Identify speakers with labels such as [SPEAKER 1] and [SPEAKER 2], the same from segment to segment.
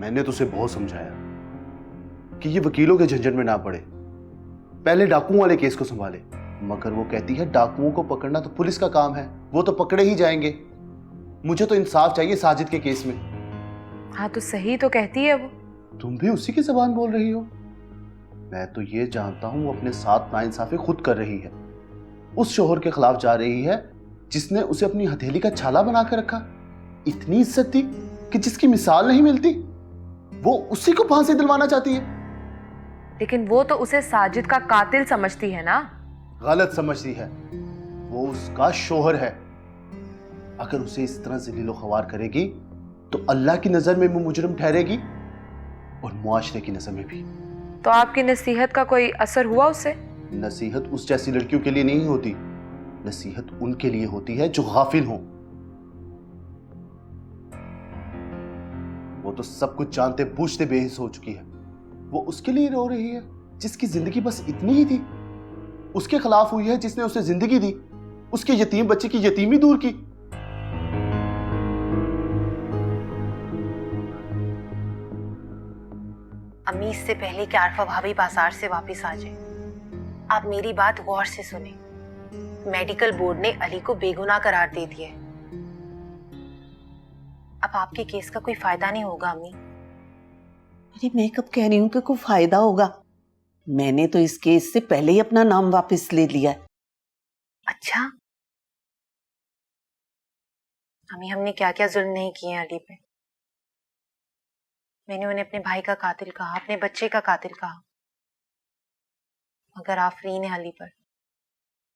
[SPEAKER 1] मैंने तो उसे बहुत समझाया कि ये वकीलों के झंझट में ना पड़े, पहले डाकुओं वाले केस को संभाले, मगर वो कहती है डाकुओं को पकड़ना तो पुलिस का काम है, वो तो पकड़े ही जाएंगे। मुझे तो इंसाफ चाहिए साजिद के केस में।
[SPEAKER 2] हाँ तो सही तो कहती है वो।
[SPEAKER 1] तुम भी उसी की जबान बोल रही हो? मैं तो ये जानता हूं वो अपने साथ नाइंसाफी खुद कर रही है, उस शोहर के खिलाफ जा रही है जिसने उसे अपनी हथेली का छाला बनाकर रखा, इतनी इज्जत थी कि जिसकी मिसाल नहीं मिलती, वो उसी को फांसी दिलवाना चाहती है।
[SPEAKER 2] लेकिन वो तो उसे साजिद का कातिल समझती है ना।
[SPEAKER 1] गलत समझती है, वो उसका शोहर है। अगर उसे इस तरह ज़लील व ख्वार करेगी तो अल्लाह की नजर में वो मुजरिम ठहरेगी और मुआशरे की नजर में भी।
[SPEAKER 2] तो आपकी नसीहत का कोई असर हुआ उसे?
[SPEAKER 1] नसीहत उस जैसी लड़कियों के लिए नहीं होती, नसीहत उनके लिए होती है जो गाफिल हों। वो तो सब कुछ जानते बूझते बेहिस हो चुकी है। वो उसके लिए रो रही है जिसकी जिंदगी बस इतनी ही थी, उसके खिलाफ हुई है जिसने उसे जिंदगी दी, उसके यतीम बच्चे की यतीमी दूर की।
[SPEAKER 3] अम्मी, इससे पहले कि आरफा भाभी बाजार से वापस आ जाए, आप मेरी बात गौर से सुने। मेडिकल बोर्ड ने अली को बेगुनाह करार दे दिया है। अब आपके केस का कोई फायदा नहीं होगा अम्मी।
[SPEAKER 4] अरे मैं कब कह रही हूँ कि कोई फायदा होगा? मैंने तो इस केस से पहले ही अपना नाम वापस ले लिया है।
[SPEAKER 3] अच्छा अम्मी, हमने क्या क्या जुल्म नहीं किए हैं अली पे। मैंने उन्हें अपने भाई का कातिल कहा, अपने बच्चे का कातिल कहा, मगर आफरीन है अली पर।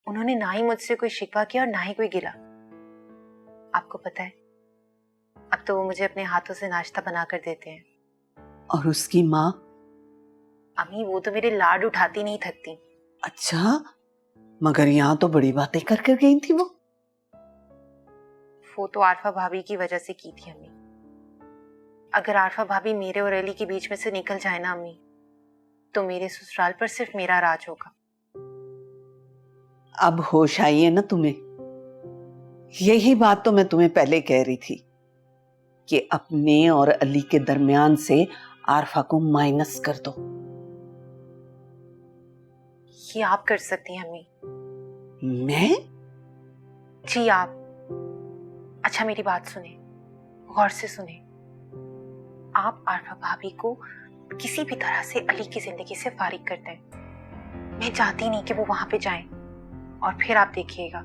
[SPEAKER 3] उन्होंने ना ही मुझसे कोई शिकवा किया और ना ही कोई गिला। आपको पता है, अब तो वो मुझे अपने हाथों से नाश्ता बना कर देते हैं।
[SPEAKER 4] और उसकी माँ?
[SPEAKER 3] अम्मी, वो तो मेरे लाड उठाती नहीं थकती।
[SPEAKER 4] अच्छा, मगर यहाँ तो बड़ी बातें कर कर गई थी
[SPEAKER 3] वो तो आरफा भाभी की वजह से की थी अम्मी। अगर आरफा भाभी मेरे और अली के बीच में से निकल जाए ना अम्मी, तो मेरे ससुराल पर सिर्फ मेरा राज होगा।
[SPEAKER 4] अब होश आई है ना तुम्हें? यही बात तो मैं तुम्हें पहले कह रही थी कि अपने और अली के दरमियान से आरफा को माइनस कर दो।
[SPEAKER 3] ये आप कर सकती हैं अम्मी।
[SPEAKER 4] मैं?
[SPEAKER 3] जी आप। अच्छा मेरी बात सुने, गौर से सुने। आप आरफा भाभी को किसी भी तरह से अली की जिंदगी से फारिग कर दें। मैं चाहती नहीं कि वो वहां पे जाएं, और फिर आप देखिएगा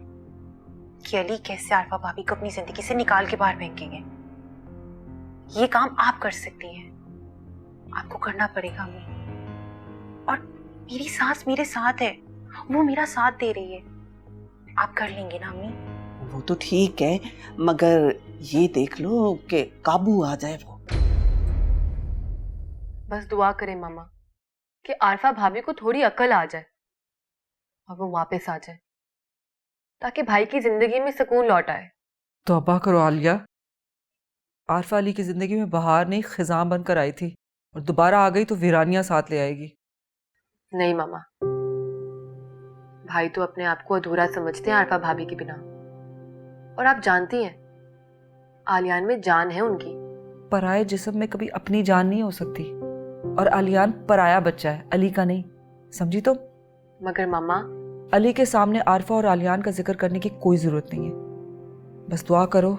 [SPEAKER 3] कि अली कैसे आरफा भाभी को अपनी जिंदगी से निकाल के बाहर फेंकेंगे। ये काम आप कर सकती हैं, आपको करना पड़ेगा अम्मी। और मेरी सास मेरे साथ है, वो मेरा साथ दे रही है। आप कर लेंगे ना अम्मी?
[SPEAKER 4] वो तो ठीक है, मगर ये देख लो कि काबू आ जाए वो।
[SPEAKER 2] बस दुआ करें मामा कि आरफा भाभी को थोड़ी अकल आ जाए और वो वापस आ जाए, ताकि भाई की जिंदगी में सुकून लौट आए।
[SPEAKER 5] तौबा करो आलिया, आरफा अली की जिंदगी में बहार नहीं खिजां बनकर आई थी, और दोबारा आ गई तो वीरानियां साथ ले आएगी।
[SPEAKER 2] नहीं मामा, भाई तो अपने आप को अधूरा समझते हैं आरफा भाभी के बिना, और आप जानती हैं आलियान में जान है उनकी।
[SPEAKER 5] पराये जिस्म में कभी अपनी जान नहीं हो सकती, और आलियान पराया बच्चा है, अली का नहीं, समझी तो?
[SPEAKER 2] मगर मामा,
[SPEAKER 5] अली के सामने आरफा और आलियान का जिक्र करने की कोई जरूरत नहीं है। बस दुआ करो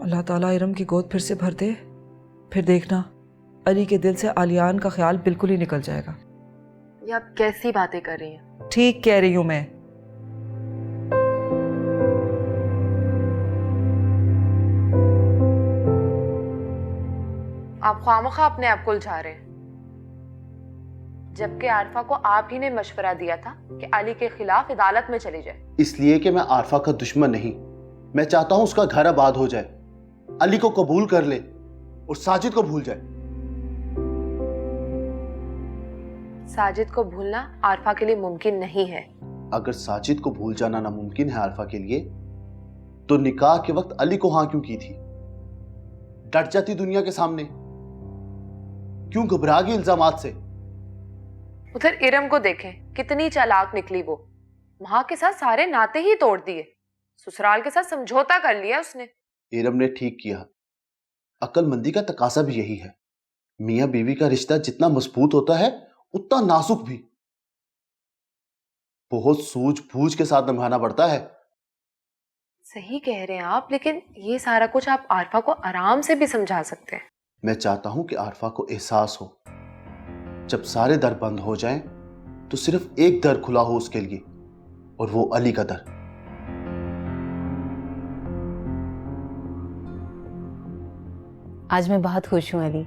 [SPEAKER 5] अल्लाह ताला इरम की गोद फिर से भर दे, फिर देखना अली के दिल से आलियान का ख्याल बिल्कुल ही निकल जाएगा।
[SPEAKER 2] ये आप कैसी बातें कर रही हैं?
[SPEAKER 5] ठीक कह रही हूं मैं।
[SPEAKER 2] आप खामखा अपने आप को उलझा रहे हैं, जबकि आरफा को आप ही ने मशवरा दिया था कि अली के खिलाफ अदालत में चली जाए।
[SPEAKER 1] इसलिए कि मैं आरफा का दुश्मन नहीं, मैं चाहता हूं उसका घर आबाद हो जाए, अली को कबूल कर ले और साजिद को भूल जाए।
[SPEAKER 2] साजिद को भूलना आरफा के लिए मुमकिन नहीं है।
[SPEAKER 1] अगर साजिद को भूल जाना नामुमकिन है आरफा के लिए, तो निकाह के वक्त अली को हां क्यों की थी? डट जाती दुनिया के सामने, क्यों घबरा गई इल्जामात से?
[SPEAKER 2] उधर इरम को देखें, कितनी चालाक निकली वो। मां के साथ सारे नाते ही तोड़ दिए, ससुराल के साथ समझौता कर लिया उसने।
[SPEAKER 1] इरम ने ठीक किया, अक्लमंदी का तकाजा भी यही है। मियां बीवी का रिश्ता जितना मजबूत होता है उतना नाजुक भी। बहुत सूझबूझ के साथ निभाना पड़ता है।
[SPEAKER 2] सही कह रहे हैं आप, लेकिन ये सारा कुछ आप आरफा को आराम से भी समझा सकते हैं।
[SPEAKER 1] मैं चाहता हूं कि आरफा को एहसास हो, जब सारे दर बंद हो जाएं तो सिर्फ एक दर खुला हो उसके लिए, और वो अली का दर।
[SPEAKER 3] आज मैं बहुत खुश हूँ अली।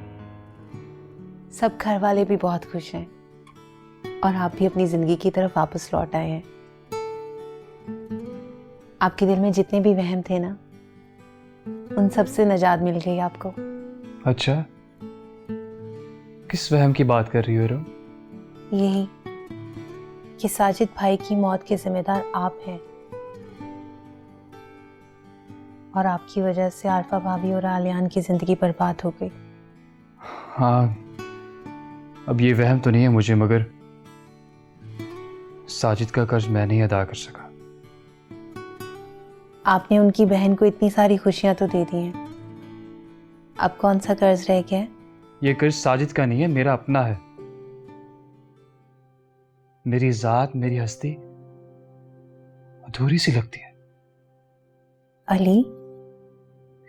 [SPEAKER 3] सब घर वाले भी बहुत खुश हैं और आप भी अपनी जिंदगी की तरफ वापस लौट आए हैं। आपके दिल में जितने भी वहम थे ना, उन सब से निजात मिल गई आपको।
[SPEAKER 6] अच्छा, किस वहम की बात कर रही हो इरम?
[SPEAKER 3] यही कि साजिद भाई की मौत के जिम्मेदार आप हैं और आपकी वजह से आरफा भाभी और आलियान की जिंदगी बर्बाद हो गई।
[SPEAKER 6] हाँ, अब ये वहम तो नहीं है मुझे, मगर साजिद का कर्ज मैं नहीं अदा कर सका।
[SPEAKER 3] आपने उनकी बहन को इतनी सारी खुशियां तो दे दी हैं, अब कौन सा कर्ज रह गया है?
[SPEAKER 6] ये कर्ज साजिद का नहीं है, मेरा अपना है। मेरी जात, मेरी हस्ती अधूरी सी लगती है।
[SPEAKER 3] अली,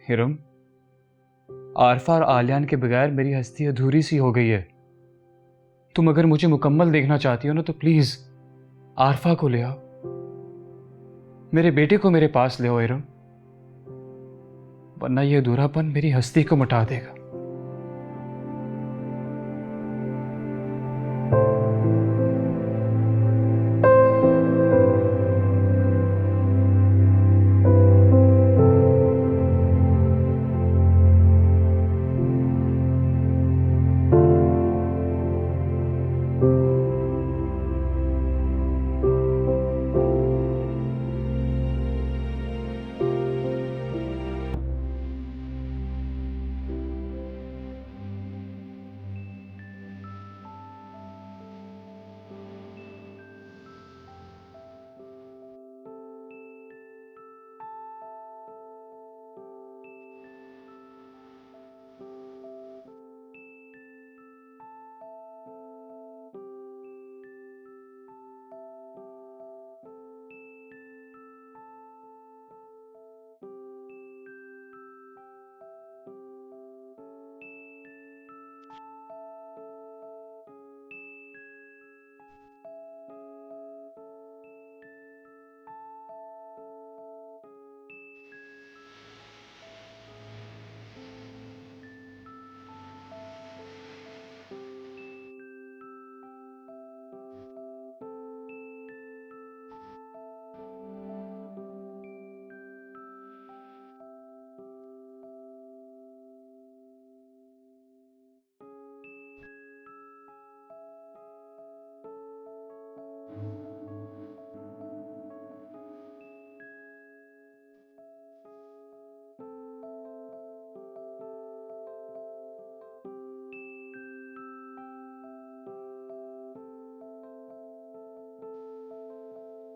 [SPEAKER 6] हिरम, आरफा और आलियान के बगैर मेरी हस्ती अधूरी सी हो गई है। तुम अगर मुझे मुकम्मल देखना चाहती हो ना, तो प्लीज आरफा को ले आओ, मेरे बेटे को मेरे पास ले आओ इरम, वरना यह अधूरापन मेरी हस्ती को मिटा देगा।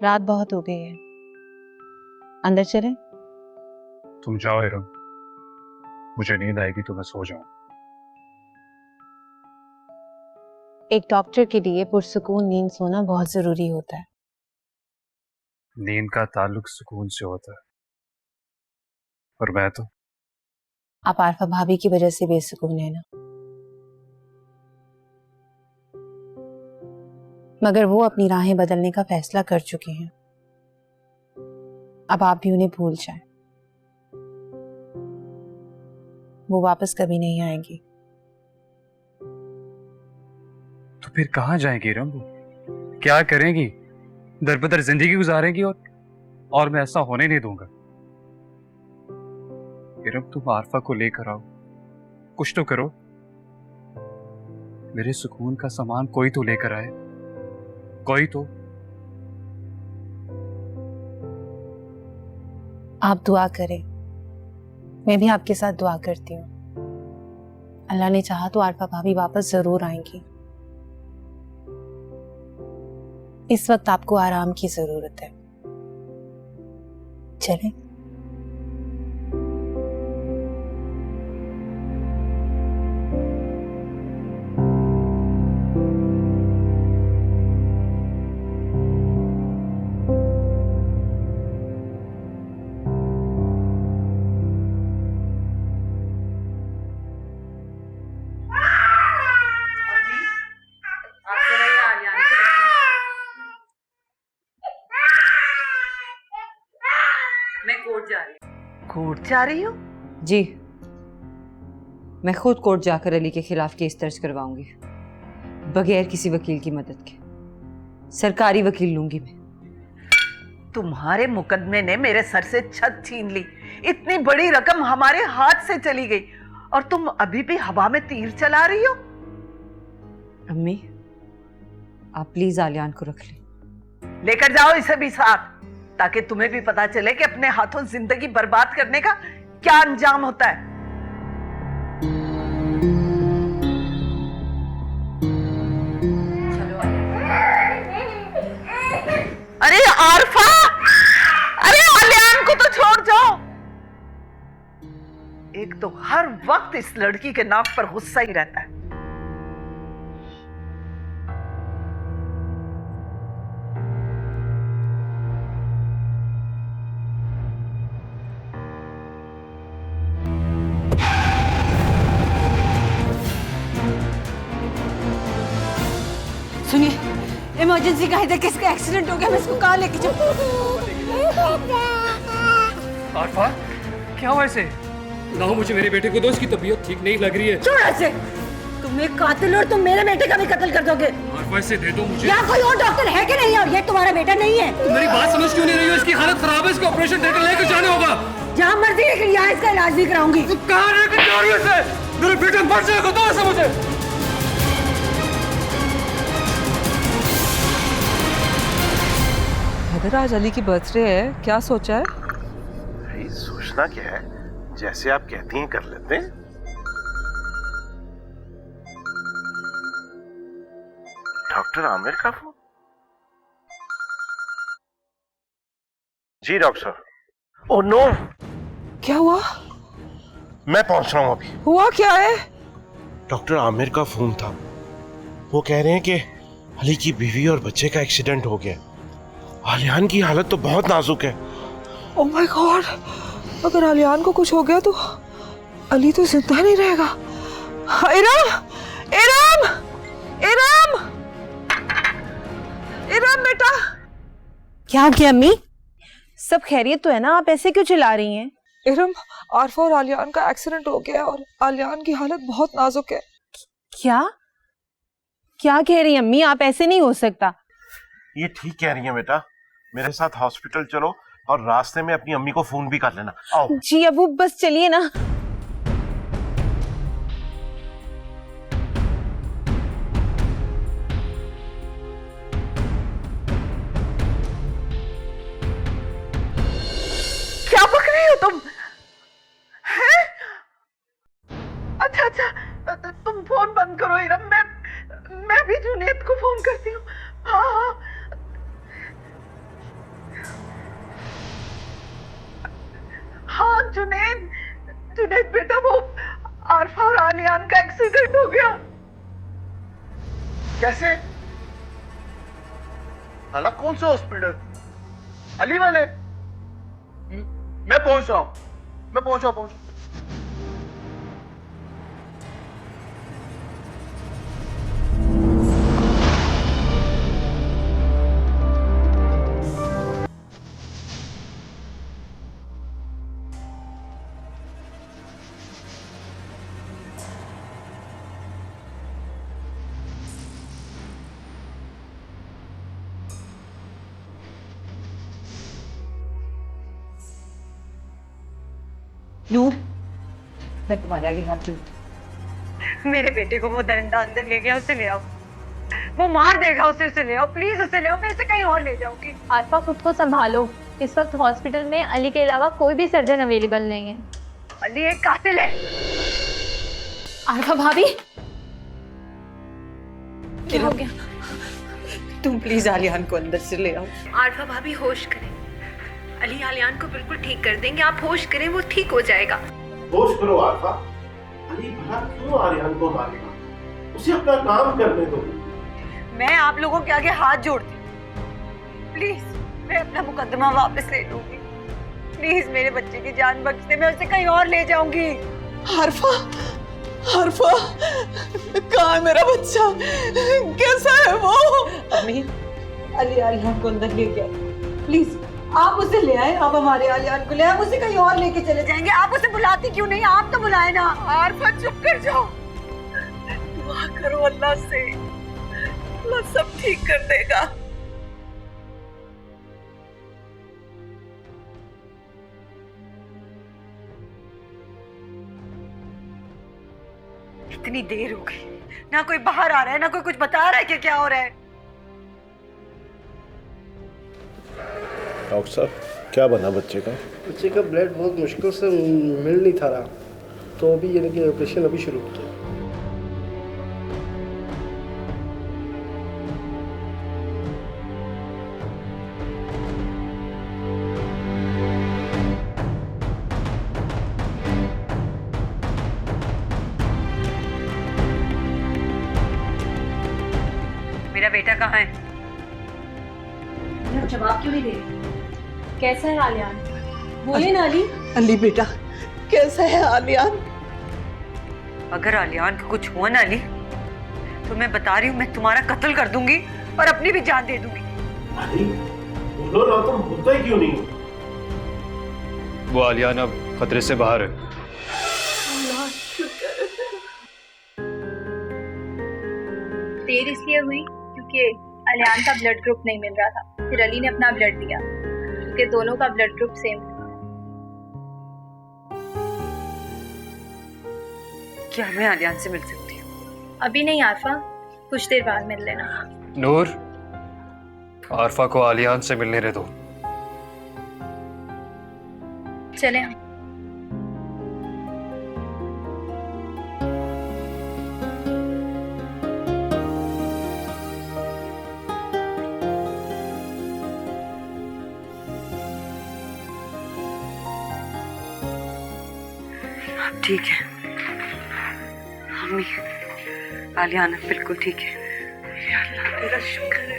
[SPEAKER 3] रात बहुत हो गई है, अंदर चलें?
[SPEAKER 6] तुम जाओ इरम, मुझे नींद आएगी तो मैं सो जाऊं।
[SPEAKER 3] एक डॉक्टर के लिए पुरसुकून नींद सोना बहुत जरूरी होता है।
[SPEAKER 6] नींद का ताल्लुक सुकून से होता है, और मैं तो
[SPEAKER 3] आप आरफा भाभी की वजह से बेसुकून है ना, मगर वो अपनी राहें बदलने का फैसला कर चुके हैं। अब आप भी उन्हें भूल जाएं, वो वापस कभी नहीं आएंगी।
[SPEAKER 6] तो फिर कहाँ जाएंगी इरम? वो क्या करेंगी? दर बदर जिंदगी गुजारेंगी, और मैं ऐसा होने नहीं दूंगा। इरम, तुम आरफा को लेकर आओ, कुछ तो करो। मेरे सुकून का सामान कोई तो लेकर आए, कोई तो।
[SPEAKER 3] आप दुआ करें, मैं भी आपके साथ दुआ करती हूँ। अल्लाह ने चाहा तो आरफा भाभी वापस जरूर आएंगी। इस वक्त आपको आराम की जरूरत है, चलें?
[SPEAKER 5] मैं कोर्ट जा रही हूँ।
[SPEAKER 4] कोर्ट जा रही हो?
[SPEAKER 7] जी, मैं खुद कोर्ट जाकर अली के खिलाफ केस दर्ज करवाऊंगी, बगैर किसी वकील की मदद के। सरकारी वकील लूंगी मैं।
[SPEAKER 4] तुम्हारे मुकदमे ने मेरे सर से छत छीन ली। इतनी बड़ी रकम हमारे हाथ से चली गई और तुम अभी भी हवा में तीर चला रही हो।
[SPEAKER 7] अम्मी, आप प्लीज आलियान को रख लें।
[SPEAKER 4] लेकर जाओ इसे भी साथ, ताकि तुम्हें भी पता चले कि अपने हाथों जिंदगी बर्बाद करने का क्या अंजाम होता है। अरे आरफा, अरे आलियान को तो छोड़ जाओ। एक तो हर वक्त इस लड़की के नाक पर गुस्सा ही रहता है।
[SPEAKER 7] सुनिए, इमरजेंसी का है, किसका एक्सीडेंट हो गया, मैं इसको कहाँ लेके जाऊँ?
[SPEAKER 6] आरफा, क्या हुआ इसे? ना मुझे मेरे बेटे को दो, इसकी तबीयत ठीक नहीं लग रही है।
[SPEAKER 8] छोड़ ऐसे, तुम एक कातिल और तुम मेरे बेटे का भी कत्ल कर दोगे।
[SPEAKER 6] आरफा, इसे दे दो मुझे।
[SPEAKER 8] यहाँ कोई और डॉक्टर है कि नहीं है और ये तुम्हारा बेटा नहीं है?
[SPEAKER 6] तुम मेरी बात समझ क्यों नहीं रही हो? इसकी हालत खराब है, इसको ऑपरेशन थिएटर लेकर जाना होगा।
[SPEAKER 8] जहाँ मर्जी, लेकिन यहाँ इसका इलाज भी कराऊंगी।
[SPEAKER 6] तुम कहाँ लेकर जा रही हो इसे? मेरे बेटे मर जाएगा, दो इसे मुझे।
[SPEAKER 5] हैदर, आज अली की बर्थडे है, क्या सोचा है?
[SPEAKER 9] भाई सोचना क्या है, जैसे आप कहती हैं कर लेते हैं। डॉक्टर आमिर का फोन? जी डॉक्टर साहब। ओह नो,
[SPEAKER 5] क्या हुआ?
[SPEAKER 9] मैं पहुंच रहा हूं अभी।
[SPEAKER 5] हुआ क्या है?
[SPEAKER 9] डॉक्टर आमिर का फोन था। वो कह रहे हैं कि अली की बीवी और बच्चे का एक्सीडेंट हो गया। आलियान की हालत तो बहुत नाजुक है।
[SPEAKER 5] ओह माय गॉड, अगर आलियान को कुछ हो गया तो अली तो जिंदा नहीं रहेगा। इरम, इरम, इरम, इरम बेटा।
[SPEAKER 3] क्या हो गया अम्मी? सब खैरियत तो है ना? आप ऐसे क्यों चिल्ला रही हैं?
[SPEAKER 5] इरम, आरफा और आलियान का एक्सीडेंट हो गया और आलियान की हालत बहुत नाजुक है।
[SPEAKER 3] क्या क्या कह रही हैं अम्मी? आप ऐसे नहीं हो सकता।
[SPEAKER 9] ये ठीक कह रही है बेटा, मेरे साथ हॉस्पिटल चलो और रास्ते में अपनी अम्मी को फोन भी कर लेना। आओ।
[SPEAKER 3] जी अबू, बस चलिए ना।
[SPEAKER 4] क्या बक रही हो तुम? हैं? अच्छा, तुम फोन बंद करो इरम, मैं भी जुनैद को फोन करती हूँ। हाँ, हाँ जुनैद, जुनैद बेटा, वो आरफा और आलियान का एक्सीडेंट हो गया।
[SPEAKER 1] कैसे? साला कौन सा हॉस्पिटल? अली वाले? मैं पहुंच रहा हूं, मैं पहुंच रहा हूं।
[SPEAKER 3] नूर, मैं तुम्हारे आगे हाथ जोड़ती। मेरे बेटे को वो दरिंदा अंदर ले गया, उसे ले आओ। वो मार देगा उसे, ले आओ प्लीज, उसे ले आओ। मैं इसे कहीं और ले जाऊंगी।
[SPEAKER 10] आरफा, खुद को संभालो। इस वक्त हॉस्पिटल में अली के अलावा कोई भी सर्जन अवेलेबल नहीं है।
[SPEAKER 3] अली एक कातिल है।
[SPEAKER 10] आरफा भाभी, क्या हो गया?
[SPEAKER 4] तुम प्लीज आलियान को अंदर से ले आओ।
[SPEAKER 3] आरफा भाभी होश करें, अली आलियान को बिल्कुल ठीक कर देंगे। आप होश करें, वो ठीक हो जाएगा।
[SPEAKER 9] होश करो आरफा। अली भला क्यों आलियान को मारेगा? उसे अपना काम करने दो।
[SPEAKER 3] मैं आप लोगों के आगे हाथ जोड़ती हूँ, प्लीज मैं अपना मुकदमा वापस ले लूंगी। प्लीज मेरे बच्चे की जान बख्श दे, मैं उसे कहीं और ले जाऊंगी।
[SPEAKER 4] आरफा, आरफा, कहाँ है मेरा बच्चा? कैसा है वो? अम्मी, अली आलियान को अंदर ले गया। प्लीज
[SPEAKER 8] आप उसे ले आए, आप हमारे आलियान को ले आए, उसे कहीं और लेके चले जाएंगे। आप उसे बुलाती क्यों नहीं? आप तो बुलाए ना।
[SPEAKER 4] आरफा चुप कर जाओ, दुआ करो अल्लाह से, अल्लाह सब ठीक कर देगा। इतनी देर हो गई, ना कोई बाहर आ रहा है, ना कोई कुछ बता रहा है कि क्या हो रहा है।
[SPEAKER 9] डॉक्टर साहब, क्या बना बच्चे का?
[SPEAKER 11] बच्चे का ब्लड बहुत मुश्किल से मिल नहीं था रहा, तो अभी यानी कि ऑपरेशन अभी शुरू किया।
[SPEAKER 7] मेरा बेटा कहाँ है?
[SPEAKER 10] जवाब क्यों नहीं दे रही? कैसा है आलियान? बोले ना अली।
[SPEAKER 4] अली बेटा, कैसा है आलियान?
[SPEAKER 7] अगर आलियान को कुछ हुआ ना अली, तो मैं बता रही हूँ, मैं तुम्हारा कत्ल कर दूंगी और अपनी भी जान दे दूंगी।
[SPEAKER 9] अली, बोलो ना, तुम बोलते ही क्यों नहीं?
[SPEAKER 6] वो आलियान अब खतरे से बाहर है।
[SPEAKER 10] देर इसलिए हुई क्योंकि अलियान का ब्लड ग्रुप नहीं मिल रहा था, फिर अली ने अपना ब्लड दिया क्योंकि दोनों का ब्लड ग्रुप सेम था।
[SPEAKER 7] क्या मैं आलियान से मिल सकती हूँ?
[SPEAKER 10] अभी नहीं आरफा, कुछ देर बाद मिल लेना।
[SPEAKER 6] नूर, आरफा को आलियान से मिलने दे दो।
[SPEAKER 10] चले हम।
[SPEAKER 7] ठीक है मम्मी, आलियान अब बिल्कुल ठीक है। तेरा शुक्र है।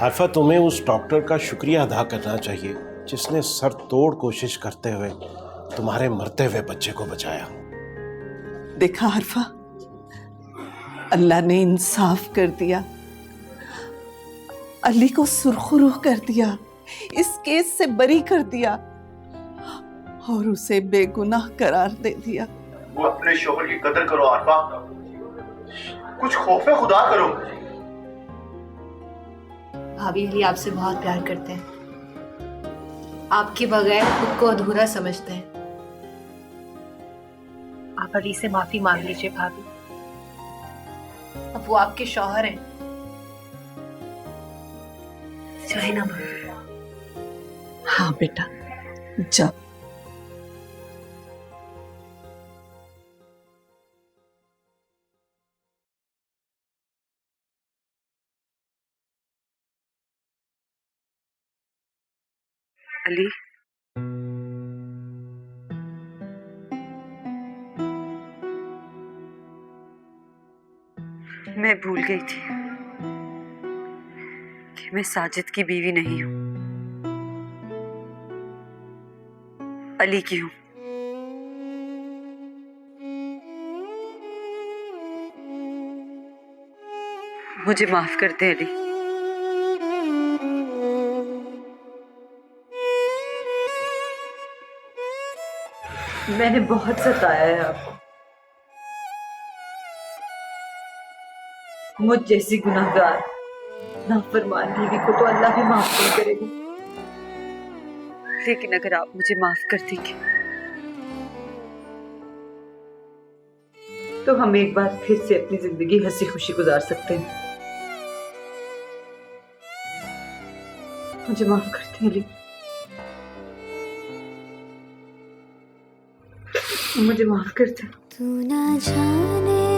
[SPEAKER 9] आरफा, तुम्हें उस डॉक्टर का शुक्रिया अदा करना चाहिए जिसने सर तोड़ कोशिश करते हुए तुम्हारे मरते हुए बच्चे को बचाया।
[SPEAKER 4] देखा आरफा, अल्लाह ने इंसाफ कर दिया, अली को सुरखरू कर दिया, इस केस से बरी कर दिया और उसे बेगुनाह करार दे दिया।
[SPEAKER 1] वो अपने शोहर की कदर करो आरफा, कुछ खौफे खुदा करो।
[SPEAKER 12] भाभी अली आपसे बहुत प्यार करते हैं, आपके बगैर खुद को अधूरा समझते हैं।
[SPEAKER 3] आप अली से माफी मांग लीजिए भाभी।
[SPEAKER 12] अब वो आपके शौहर हैं।
[SPEAKER 3] चाहे ना भाभी।
[SPEAKER 4] हाँ बेटा, जा।
[SPEAKER 7] अली, मैं भूल गई थी कि मैं साजिद की बीवी नहीं हूं, अली की हूं। मुझे माफ कर दे अली। मैंने बहुत सताया है आपको। मुझ जैसी गुनाहगार नाफरमान बीवी को तो अल्लाह भी माफ नहीं करेगा, लेकिन अगर आप मुझे माफ कर देंगे तो हम एक बार फिर से अपनी जिंदगी हंसी खुशी गुजार सकते हैं। मुझे माफ करते हैं अली, मुझे माफ कर दे।
[SPEAKER 13] तू ना जाने